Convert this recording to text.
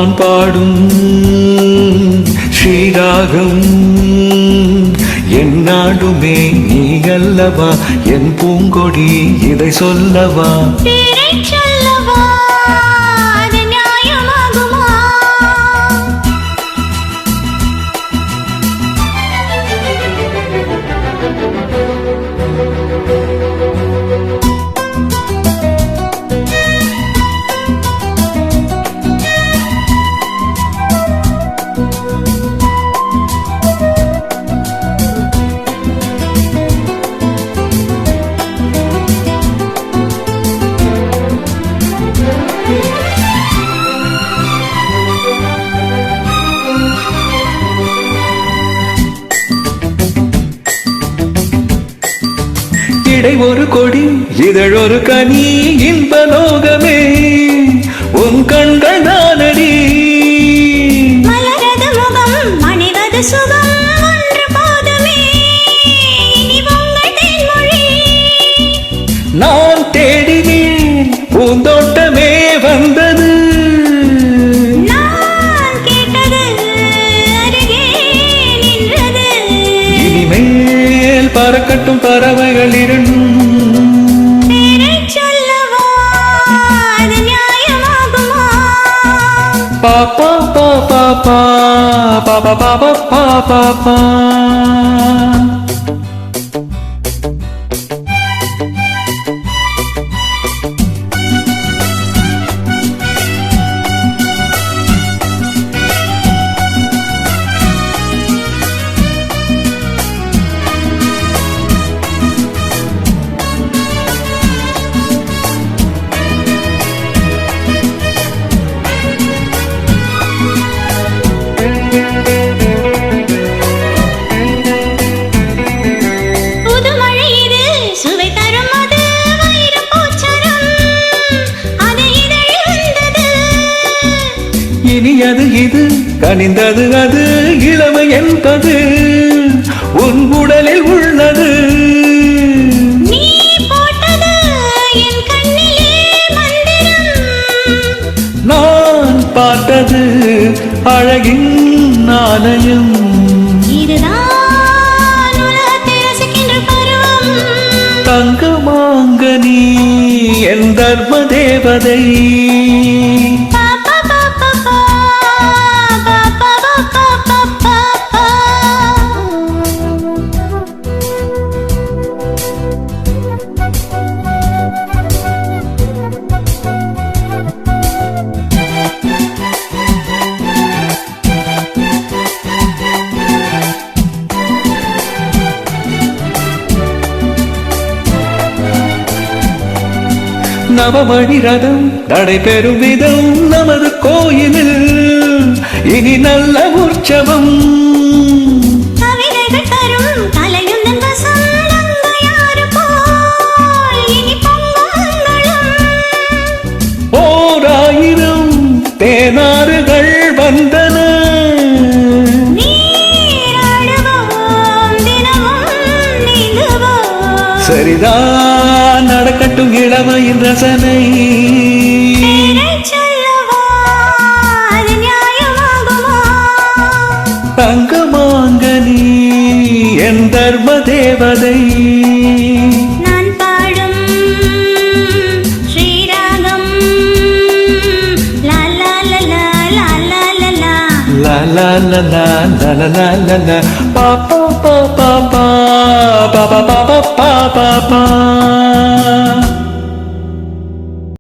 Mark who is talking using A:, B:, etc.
A: நான் பாடும் ஸ்ரீராகம் என்னாடுமே நீ அல்லவா என் பூங்கொடி இதை சொல்லவா இடை ஒரு கொடி இதழ் ஒரு கனி இன்பலோகமே உன் கண்கள் நானடி
B: மலரது முகம் மணிவது சுகம் ஒன்று போதுமே இனி உங்கள் தேன்மொழி
A: நான் தேடினேன் பூந்தோட்டமே வந்தது
B: நான் கேட்டது அருகே நின்றது
A: இனிமேல் பறக்கட்டும் பறவைகள் இரண்டும்
B: பேரைச் சொல்லவா அது நியாயமாகுமா
A: பாப்பா பாப்பா பாப்பா பாப்பா பாப்பா பா இனியது இது கனிந்தது அது இளமை என்பது உன் உடலில் உள்ளது
B: நீ போட்டது என் கண்ணிலே மந்திரம்
A: நான் பார்த்தது அழகின் ஆலயம்
B: இதுதான் உலகத்தை ரசிக்கின்ற பருவம்
A: தங்கமாங்கனி என் தர்ம தேவதை நவமணி ரதம் நடைபெறும் விதம் நமது கோயிலில் இனி நல்ல உற்சவம்
B: கவிதைகள் தரும் கலையுந்தன் வசம் நங்கையாறு போல் இனி பொங்கலும்
A: ஓராயிரம் தேனாறுகள் வந்தன
B: நீராடுவோம் தினமும் நீந்துவோம்
A: சரிதான் நடக்கட்டும் இளமையின் ரசனை
B: பேரைச் சொல்லவா அது நியாயமாகுமா
A: தங்கமாங்கனி என் தர்ம தேவதை
B: நான் பாடும் ஸ்ரீராகம் லா லா லா லா லா லா லா லா
A: la la la la la la la la la pa pa pa pa pa pa pa pa pa pa pa